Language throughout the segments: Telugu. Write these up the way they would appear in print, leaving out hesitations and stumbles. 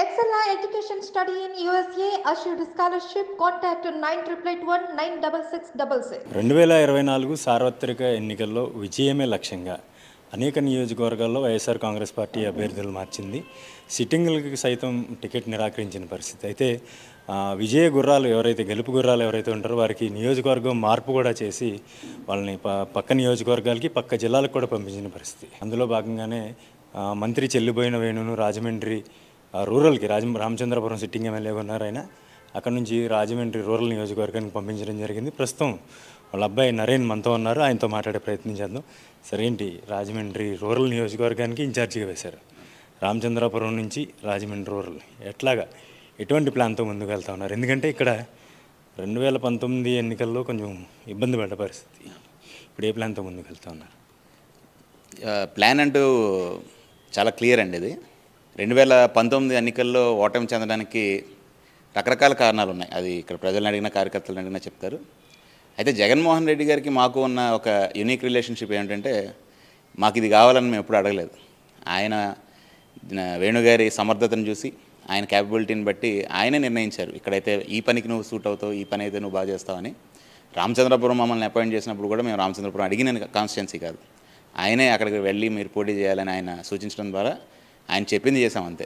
Excella Education Study in USA assured scholarship. Contact 9881 96666. 2024 సార్వత్రిక ఎన్నికల్లో విజయమే లక్ష్యంగా అనేక నియోజకవర్గాల్లో వైఎస్ఆర్ కాంగ్రెస్ పార్టీ అభ్యర్థులు మార్చింది. సిట్టింగులకి సైతం టికెట్ నిరాకరించిన పరిస్థితి. అయితే విజయ గుర్రాలు ఎవరైతే గెలుపు గుర్రాలు ఎవరైతే ఉంటారో వారికి నియోజకవర్గం మార్పు కూడా చేసి వాళ్ళని పక్క నియోజకవర్గాలకి పక్క జిల్లాలకు కూడా పంపించిన పరిస్థితి. అందులో భాగంగానే మంత్రి చెల్లిపోయిన వేణును రాజమండ్రి రూరల్కి రామచంద్రపురం సిట్టింగ్ ఎమ్మెల్యేగా ఉన్నారు ఆయన. అక్కడ నుంచి రాజమండ్రి రూరల్ నియోజకవర్గానికి పంపించడం జరిగింది. ప్రస్తుతం వాళ్ళ అబ్బాయి నరేన్ మనతో ఉన్నారు, ఆయనతో మాట్లాడే ప్రయత్నం చేద్దాం. సరేంటి రాజమండ్రి రూరల్ నియోజకవర్గానికి ఇన్ఛార్జిగా వేశారు, రామచంద్రపురం నుంచి రాజమండ్రి రూరల్ ఎటువంటి ప్లాన్తో ముందుకు వెళ్తూ ఉన్నారు? ఎందుకంటే ఇక్కడ 2019 ఎన్నికల్లో కొంచెం ఇబ్బంది పడ్డ పరిస్థితి. ఇప్పుడు ఏ ప్లాన్తో ముందుకు వెళ్తూ ఉన్నారు? ప్లాన్ అంటూ చాలా క్లియర్ అండి. ఇది 2019 ఎన్నికల్లో ఓటమి చెందడానికి రకరకాల కారణాలు ఉన్నాయి. అది ఇక్కడ ప్రజలను అడిగిన కార్యకర్తలను అడిగినా చెప్తారు. అయితే జగన్మోహన్ రెడ్డి గారికి మాకు ఉన్న ఒక యూనిక్ రిలేషన్షిప్ ఏంటంటే, మాకు ఇది కావాలని మేము ఎప్పుడు అడగలేదు. ఆయన వేణుగారి సమర్థతను చూసి ఆయన క్యాపబిలిటీని బట్టి ఆయనే నిర్ణయించారు, ఇక్కడైతే ఈ పనికి నువ్వు సూట్ అవుతావు, ఈ పని అయితే నువ్వు బాగా చేస్తావని. రామచంద్రపురం మమ్మల్ని అపాయింట్ చేసినప్పుడు కూడా మేము రామచంద్రపురం అడిగిన కాన్స్టిట్యున్సీ కాదు, ఆయనే అక్కడికి వెళ్ళి మీరు పోటీ చేయాలని ఆయన సూచించడం ద్వారా ఆయన చెప్పింది చేసాం అంతే.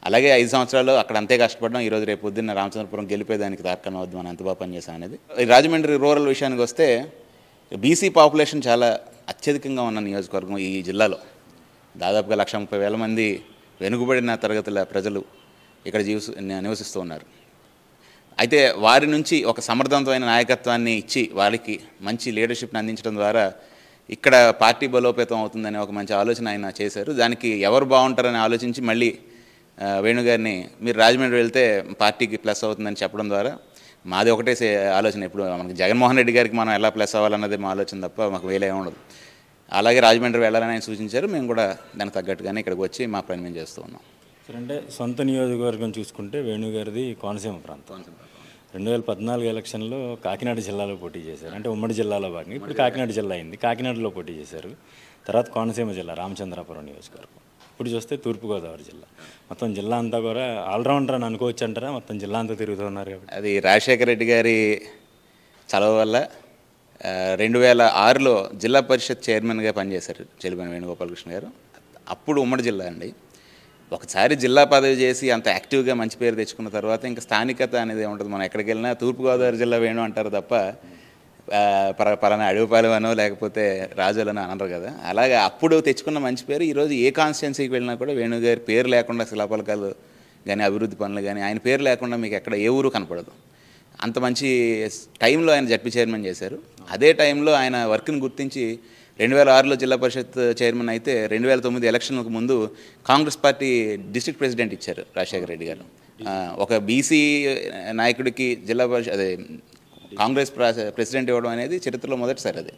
అలాగే 5 సంవత్సరాలు అక్కడ అంతే కష్టపడడం, ఈరోజు రేపు పొద్దున్న రామచంద్రపురం గెలిపేదానికి తార్కం అవద్దు, మనం ఎంత బాగా పనిచేసాం అనేది. రాజమండ్రి రూరల్ విషయానికి వస్తే బీసీ పాపులేషన్ చాలా అత్యధికంగా ఉన్న నియోజకవర్గం ఈ జిల్లాలో. దాదాపుగా 1,30,000 మంది వెనుకబడిన తరగతుల ప్రజలు ఇక్కడ నివసిస్తూ ఉన్నారు. అయితే వారి నుంచి ఒక సమర్థవంతమైన నాయకత్వాన్ని ఇచ్చి వారికి మంచి లీడర్షిప్ని అందించడం ద్వారా ఇక్కడ పార్టీ బలోపేతం అవుతుందనే ఒక మంచి ఆలోచన ఆయన చేశారు. దానికి ఎవరు బాగుంటారని ఆలోచించి మళ్ళీ వేణుగారిని మీరు రాజమండ్రి వెళ్తే పార్టీకి ప్లస్ అవుతుందని చెప్పడం ద్వారా మాది ఒకటే ఆలోచన. ఇప్పుడు మనకి జగన్మోహన్ రెడ్డి గారికి మనం ఎలా ప్లస్ అవ్వాలన్నది మా ఆలోచన తప్ప మాకు వేలే ఉండదు. అలాగే రాజమండ్రి వెళ్ళాలని ఆయన సూచించారు, మేము కూడా దానికి తగ్గట్టుగానే ఇక్కడికి వచ్చి మా పని మేము చేస్తూ ఉన్నాం. అంటే సొంత నియోజకవర్గం చూసుకుంటే వేణుగారిది కోనసీమ ప్రాంతం. 2014 ఎలక్షన్లో కాకినాడ జిల్లాలో పోటీ చేశారు, అంటే ఉమ్మడి జిల్లాలో భాగంగా ఇప్పుడు కాకినాడ జిల్లా అయింది. కాకినాడలో పోటీ చేశారు, తర్వాత కోనసీమ జిల్లా రామచంద్రాపురం నియోజకవర్గం, ఇప్పుడు చూస్తే తూర్పుగోదావరి జిల్లా. మొత్తం జిల్లా అంతా కూడా ఆల్రౌండర్ అని అనుకోవచ్చు అంటారా? మొత్తం జిల్లా అంతా తిరుగుతున్నారు కాబట్టి. అది రాజశేఖర రెడ్డి గారి చలవ వల్ల 2006లో జిల్లా పరిషత్ చైర్మన్గా పనిచేశారు చెలిపోయిన వేణుగోపాలకృష్ణ గారు. అప్పుడు ఉమ్మడి జిల్లా అండి. ఒకసారి జిల్లా పదవి చేసి అంత యాక్టివ్గా మంచి పేరు తెచ్చుకున్న తర్వాత ఇంకా స్థానికత అనేది ఉంటుంది. మనం ఎక్కడికి వెళ్ళినా తూర్పుగోదావరి జిల్లా వేణు అంటారు తప్ప పలానా అడవిపాలెం అనో లేకపోతే రాజులనో అనరు కదా. అలాగే అప్పుడు తెచ్చుకున్న మంచి పేరు ఈరోజు ఏ కాన్స్టిట్యున్సీకి వెళ్ళినా కూడా వేణుగారి పేరు లేకుండా శిలాపలకాలు కానీ అభివృద్ధి పనులు కానీ ఆయన పేరు లేకుండా మీకు ఎక్కడ ఏ ఊరు కనపడదు. అంత మంచి టైంలో ఆయన జడ్పీ చైర్మన్ చేశారు. అదే టైంలో ఆయన వర్క్ని గుర్తించి 2006లో జిల్లా పరిషత్ చైర్మన్ అయితే 2009 ఎలక్షన్లకు ముందు కాంగ్రెస్ పార్టీ డిస్ట్రిక్ట్ ప్రెసిడెంట్ ఇచ్చారు రాజశేఖర రెడ్డి గారు. ఒక బీసీ నాయకుడికి జిల్లా పరిషత్ అదే కాంగ్రెస్ ప్రెసిడెంట్ ఇవ్వడం అనేది చరిత్రలో మొదటిసారి. అది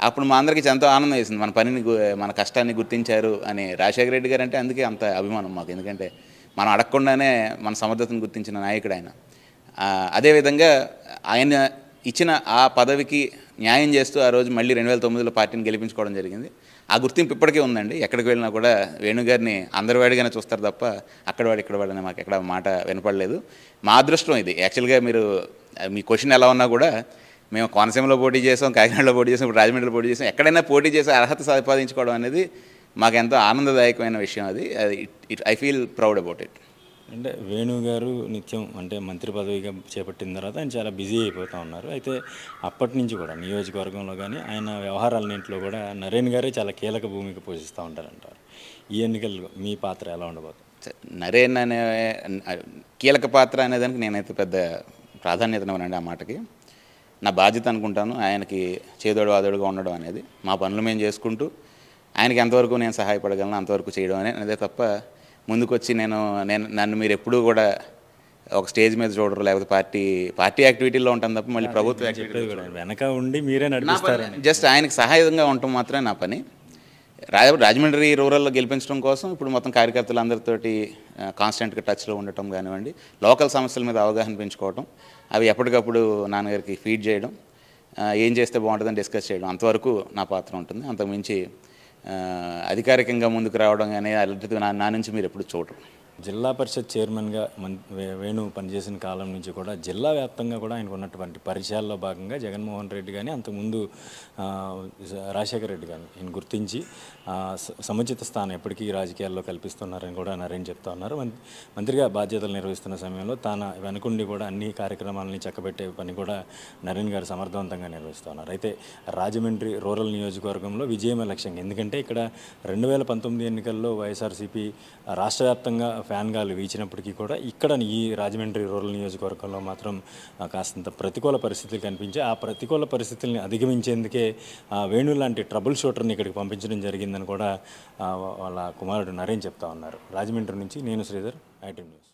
అప్పుడు మా అందరికీ ఎంతో ఆనందం వేసింది, మన పనిని మన కష్టాన్ని గుర్తించారు అని. రాజశేఖర రెడ్డి గారు అంటే అందుకే అంత అభిమానం మాకు, ఎందుకంటే మనం అడగకుండానే మన సమర్థతను గుర్తించిన నాయకుడు ఆయన. అదేవిధంగా ఆయన ఇచ్చిన ఆ పదవికి న్యాయం చేస్తూ ఆ రోజు మళ్ళీ 2009లో పార్టీని గెలిపించుకోవడం జరిగింది. ఆ గుర్తింపు ఇప్పటికే ఉందండి. ఎక్కడికి వెళ్ళినా కూడా వేణుగారిని అందరివాడిగానే చూస్తారు తప్ప అక్కడవాడు ఇక్కడవాడు అని మాకు ఎక్కడ మాట వినపడలేదు. మా అదృష్టం ఇది. యాక్చువల్గా మీరు మీ క్వశ్చన్ ఎలా ఉన్నా కూడా మేము కోనసీమలో పోటీ చేసాం, కాకినాడలో పోటీ చేసాం, ఇప్పుడు రాజమండ్రిలో పోటీ చేసాం. ఎక్కడైనా పోటీ చేసే అర్హత సంపాదించుకోవడం అనేది మాకు ఎంతో ఆనందదాయకమైన విషయం. అది I feel proud about it. అంటే వేణుగారు నిత్యం అంటే మంత్రి పదవిగా చేపట్టిన తర్వాత ఆయన చాలా బిజీ అయిపోతూ ఉన్నారు. అయితే అప్పటి నుంచి కూడా నియోజకవర్గంలో కానీ ఆయన వ్యవహారాలన్నింటిలో కూడా నరేన్ గారే చాలా కీలక భూమిక పోషిస్తూ ఉంటారంటారు. ఈ ఎన్నికల్లో మీ పాత్ర ఎలా ఉండబోతుంది? నరేన్ అనే కీలక పాత్ర అనేదానికి నేనైతే పెద్ద ప్రాధాన్యతనివ్వనండి. ఆ మాటకి నా బాధ్యత అనుకుంటాను. ఆయనకి చేదోడు వాదోడుగా ఉండడం అనేది, మా పనులు మేము చేసుకుంటూ ఆయనకి ఎంతవరకు నేను సహాయపడగలను అంతవరకు చేయడం అనేదే తప్ప ముందుకొచ్చి నన్ను మీరు ఎప్పుడూ కూడా ఒక స్టేజ్ మీద చూడరు, లేకపోతే పార్టీ యాక్టివిటీలో ఉంటాను తప్ప మళ్ళీ ప్రభుత్వ యాక్టివిటీ వెనక ఉండి మీరే నడిపిస్తారు. జస్ట్ ఆయనకి సహాయంగా ఉండటం మాత్రమే నా పని. రాజమండ్రి రూరల్లో గెలిపించడం కోసం ఇప్పుడు మొత్తం కార్యకర్తలందరితోటి కాన్స్టెంట్గా టచ్లో ఉండటం కానివ్వండి, లోకల్ సమస్యల మీద అవగాహన పెంచుకోవటం, అవి ఎప్పటికప్పుడు నాన్నగారికి ఫీడ్ చేయడం, ఏం చేస్తే బాగుంటుందని డిస్కస్ చేయడం, అంతవరకు నా పాత్ర ఉంటుంది. అంతకుమించి అధికారికంగా ముందుకు రావడం కానీ అలాంటిది నా నుంచి మీరు ఎప్పుడు చూడరు. జిల్లా పరిషత్ చైర్మన్గా వేణు పనిచేసిన కాలం నుంచి కూడా జిల్లా వ్యాప్తంగా కూడా ఆయనకు ఉన్నటువంటి పరిచయాల్లో భాగంగా జగన్మోహన్ రెడ్డి కానీ అంతకుముందు రాజశేఖర రెడ్డి కానీ ఈయన గుర్తించి సముచిత స్థానం ఎప్పటికీ రాజకీయాల్లో కల్పిస్తున్నారని కూడా నరేన్ చెప్తా ఉన్నారు. మంత్రిగా బాధ్యతలు నిర్వహిస్తున్న సమయంలో తాను వెనుకుండి కూడా అన్ని కార్యక్రమాలని చక్కబెట్టే పని కూడా నరేన్ గారు సమర్థవంతంగా నిర్వహిస్తూ ఉన్నారు. అయితే రాజమండ్రి రూరల్ నియోజకవర్గంలో విజయమే లక్ష్యంగా, ఎందుకంటే ఇక్కడ 2019 ఎన్నికల్లో వైఎస్ఆర్సీపీ రాష్ట్ర వ్యాప్తంగా ఫ్యాన్ గాలు వీచినప్పటికీ కూడా ఇక్కడ ఈ రాజమండ్రి రూరల్ నియోజకవర్గంలో మాత్రం కాస్తంత ప్రతికూల పరిస్థితులు కనిపించాయి. ఆ ప్రతికూల పరిస్థితుల్ని అధిగమించేందుకే వేణు లాంటి ట్రబుల్ షూటర్ని ఇక్కడికి పంపించడం జరిగిందని కూడా వాళ్ళ కుమారుడు నరేన్ చెప్తా ఉన్నారు. రాజమండ్రి నుంచి నేను శ్రీధర్, ఐటీ న్యూస్.